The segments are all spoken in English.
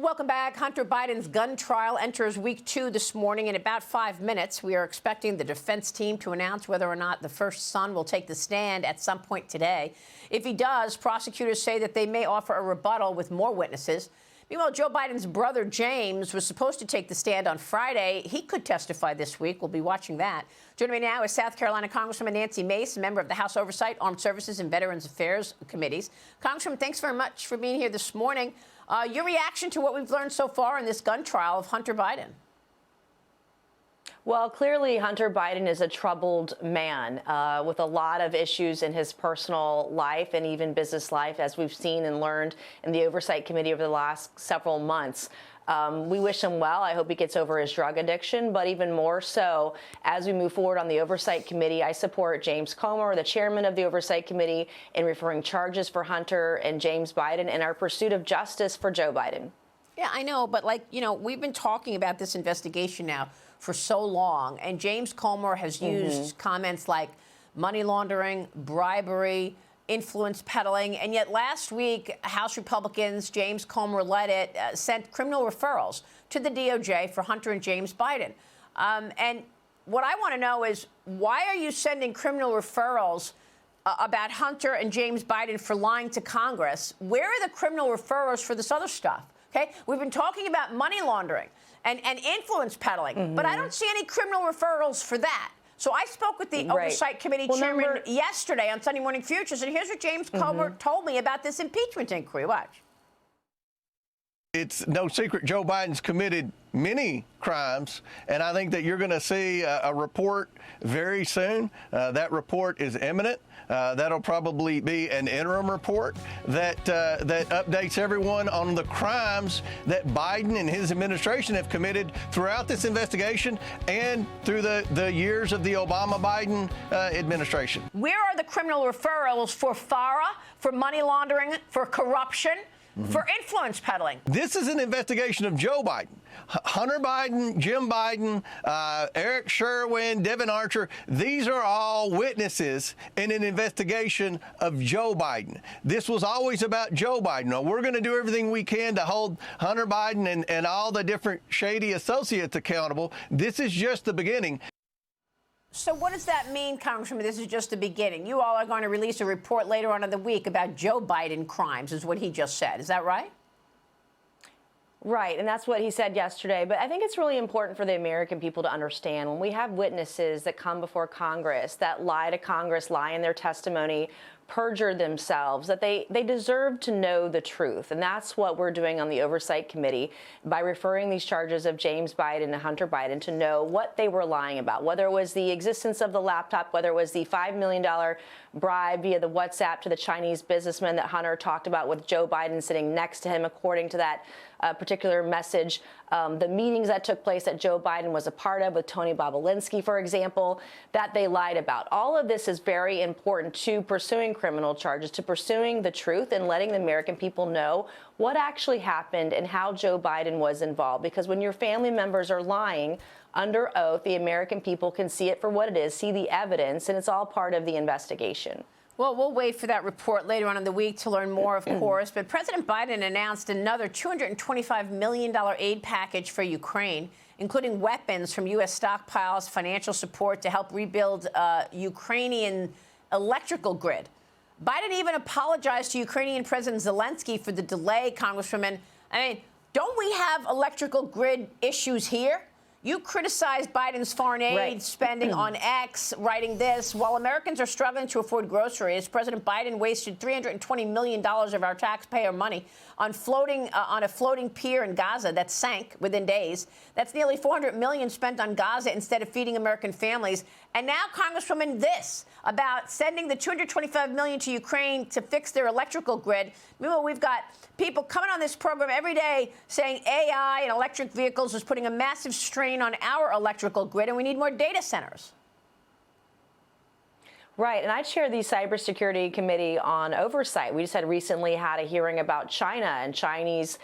Welcome back. Hunter Biden's gun trial enters week 2 this morning. In about 5 minutes, we are expecting the defense team to announce whether or not the first son will take the stand at some point today. If he does, prosecutors say that they may offer a rebuttal with more witnesses. Meanwhile, Joe Biden's brother, James, was supposed to take the stand on Friday. He could testify this week. We'll be watching that. Joining me now is South Carolina Congresswoman Nancy Mace, a member of the House Oversight, Armed Services, and Veterans Affairs Committees. Congresswoman, thanks very much for being here this morning. Your reaction to what we've learned so far in this gun trial of Hunter Biden? Well, clearly, Hunter Biden is a troubled man with a lot of issues in his personal life and even business life, as we've seen and learned in the Oversight Committee over the last several months. We wish him well. I hope he gets over his drug addiction. But even more so, as we move forward on the Oversight Committee, I support James Comer, the chairman of the Oversight Committee, in referring charges for Hunter and James Biden in our pursuit of justice for Joe Biden. Yeah, I know. But we've been talking about this investigation now for so long. And James Comer has used comments like money laundering, bribery, influence peddling. And yet last week, House Republicans, James Comer led it, sent criminal referrals to the DOJ for Hunter and James Biden. And what I want to know is, why are you sending criminal referrals about Hunter and James Biden for lying to Congress? Where are the criminal referrals for this other stuff? Okay, we've been talking about money laundering and influence peddling, but I don't see any criminal referrals for that. So I spoke with the Oversight Committee chairman yesterday on Sunday Morning Futures, and here's what James Comer told me about this impeachment inquiry. Watch. It's no secret Joe Biden's committed many crimes, and I think that you're going to see a report very soon. That report is imminent. That'll probably be an interim report that updates everyone on the crimes that Biden and his administration have committed throughout this investigation and through the years of the Obama-Biden administration. Where are the criminal referrals for FARA, for money laundering, for corruption, for influence peddling? This is an investigation of Joe Biden. Hunter Biden, Jim Biden, Eric Sherwin, Devin Archer, these are all witnesses in an investigation of Joe Biden. This was always about Joe Biden. Now, we're going to do everything we can to hold Hunter Biden and all the different shady associates accountable. This is just the beginning. So what does that mean, Congressman? This is just the beginning. You all are going to release a report later on in the week about Joe Biden crimes, is what he just said. Is that right? Right, and that's what he said yesterday. But I think it's really important for the American people to understand, when we have witnesses that come before Congress, that lie to Congress, lie in their testimony, perjure themselves, that they deserve to know the truth. And that's what we're doing on the Oversight Committee by referring these charges of James Biden and Hunter Biden to know what they were lying about, whether it was the existence of the laptop, whether it was the $5 million bribe via the WhatsApp to the Chinese businessman that Hunter talked about with Joe Biden sitting next to him, according to that particular message. The meetings that took place that Joe Biden was a part of with Tony Bobolinsky, for example, that they lied about. All of this is very important to pursuing criminal charges, to pursuing the truth and letting the American people know what actually happened and how Joe Biden was involved. Because when your family members are lying under oath, the American people can see it for what it is, see the evidence, and it's all part of the investigation. Well, we'll wait for that report later on in the week to learn more, of course. But President Biden announced another $225 million aid package for Ukraine, including weapons from U.S. stockpiles, financial support to help rebuild Ukrainian electrical grid. Biden even apologized to Ukrainian President Zelensky for the delay, Congresswoman. I mean, don't we have electrical grid issues here? You criticized Biden's foreign aid spending on X, writing this. While Americans are struggling to afford groceries, President Biden wasted $320 million of our taxpayer money on a floating pier in Gaza that sank within days. That's nearly $400 million spent on Gaza instead of feeding American families. And now, Congresswoman, this about sending the $225 million to Ukraine to fix their electrical grid. Meanwhile, we've got people coming on this program every day saying AI and electric vehicles is putting a massive strain on our electrical grid, and we need more data centers. Right, and I chair the Cybersecurity Committee on Oversight. We just recently had a hearing about China and Chinese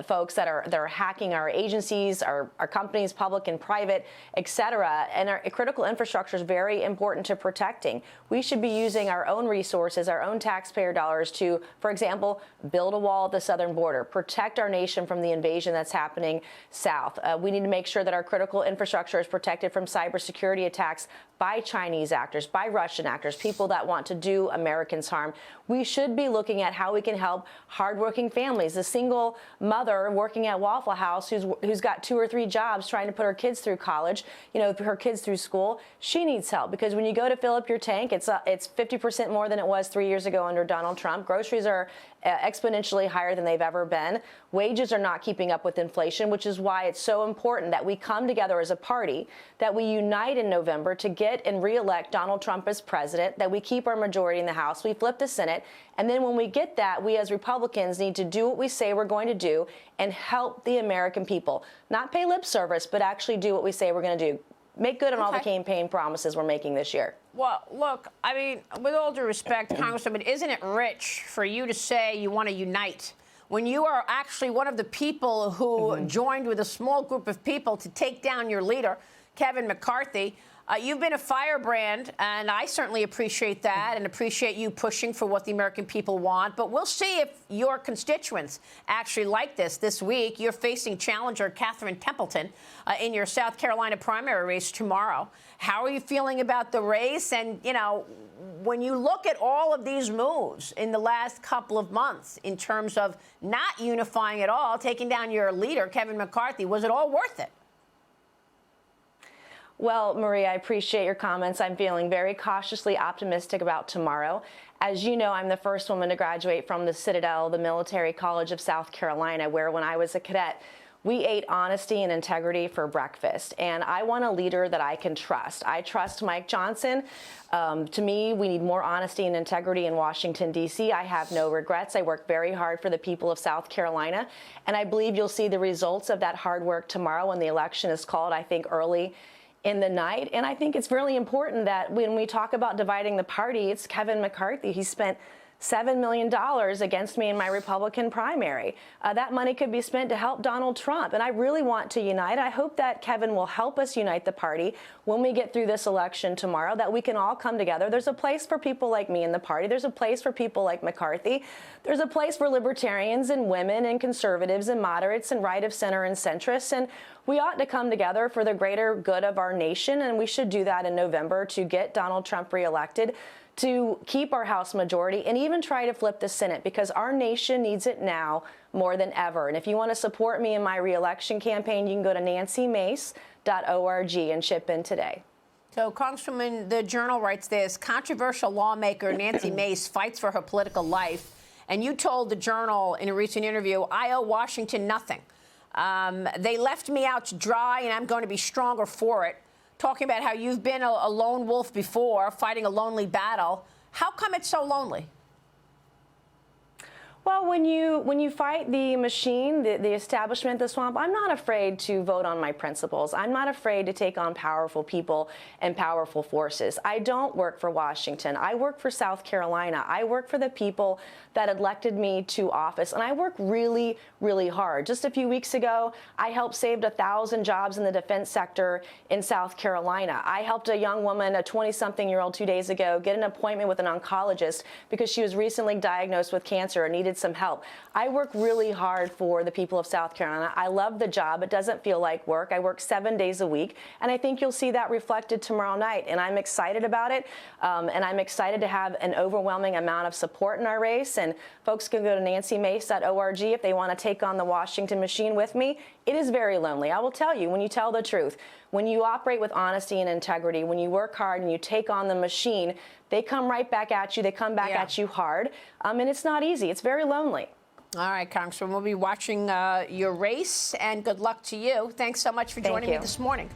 folks that are hacking our agencies, our companies, public and private, et cetera. And our critical infrastructure is very important to protecting. We should be using our own resources, our own taxpayer dollars to, for example, build a wall at the southern border, protect our nation from the invasion that's happening south. We need to make sure that our critical infrastructure is protected from cybersecurity attacks by Chinese actors, by Russian actors, people that want to do Americans harm. We should be looking at how we can help hardworking families. The single mother working at Waffle House who's got 2 or 3 jobs trying to put her kids through college, her kids through school, she needs help, because when you go to fill up your tank, it's 50% more than it was 3 years ago under Donald Trump. Groceries are exponentially higher than they've ever been. Wages are not keeping up with inflation, which is why it's so important that we come together as a party, that we unite in November to get and reelect Donald Trump as president, that we keep our majority in the House, we flip the Senate, and then when we get that, we as Republicans need to do what we say we're going to do and help the American people. Not pay lip service, but actually do what we say we're going to do. Make good on all the campaign promises we're making this year. Well, look, I mean, with all due respect, Congresswoman, isn't it rich for you to say you want to unite when you are actually one of the people who joined with a small group of people to take down your leader, Kevin McCarthy? You've been a firebrand, and I certainly appreciate that and appreciate you pushing for what the American people want. But we'll see if your constituents actually like this. This week, you're facing challenger Catherine Templeton in your South Carolina primary race tomorrow. How are you feeling about the race? And, when you look at all of these moves in the last couple of months in terms of not unifying at all, taking down your leader, Kevin McCarthy, was it all worth it? Well, Maria, I appreciate your comments. I'm feeling very cautiously optimistic about tomorrow. As you know, I'm the first woman to graduate from the Citadel, the Military College of South Carolina, where when I was a cadet, we ate honesty and integrity for breakfast. And I want a leader that I can trust. I trust Mike Johnson. To me, we need more honesty and integrity in Washington, D.C. I have no regrets. I work very hard for the people of South Carolina. And I believe you'll see the results of that hard work tomorrow when the election is called, I think, early in the night. And I think it's really important that when we talk about dividing the party, it's Kevin McCarthy. He spent $7 million against me in my Republican primary. That money could be spent to help Donald Trump. And I really want to unite. I hope that Kevin will help us unite the party when we get through this election tomorrow, that we can all come together. There's a place for people like me in the party. There's a place for people like McCarthy. There's a place for libertarians and women and conservatives and moderates and right of center and centrists. And we ought to come together for the greater good of our nation. And we should do that in November to get Donald Trump reelected, to keep our House majority, and even try to flip the Senate, because our nation needs it now more than ever. And if you want to support me in my reelection campaign, you can go to nancymace.org and chip in today. So, Congresswoman, the Journal writes this: controversial lawmaker Nancy Mace fights for her political life. And you told the Journal in a recent interview, I owe Washington nothing. They left me out to dry, and I'm going to be stronger for it. Talking about how you've been a lone wolf before, fighting a lonely battle. How come it's so lonely? Well, when you fight the machine, the establishment, the swamp, I'm not afraid to vote on my principles. I'm not afraid to take on powerful people and powerful forces. I don't work for Washington. I work for South Carolina. I work for the people that elected me to office, and I work really, really hard. Just a few weeks ago, I helped save 1,000 jobs in the defense sector in South Carolina. I helped a young woman, a 20-something-year-old, 2 days ago, get an appointment with an oncologist because she was recently diagnosed with cancer and needed some help. I work really hard for the people of South Carolina. I love the job. It doesn't feel like work. I work 7 days a week, and I think you'll see that reflected tomorrow night, and I'm excited about it, and I'm excited to have an overwhelming amount of support in our race. And folks can go to nancymace.org if they want to take on the Washington machine with me. It is very lonely. I will tell you, when you tell the truth, when you operate with honesty and integrity, when you work hard and you take on the machine, they come right back at you. They come back at you hard. And it's not easy. It's very lonely. All right, Congresswoman, we'll be watching your race, and good luck to you. Thanks so much for joining me this morning.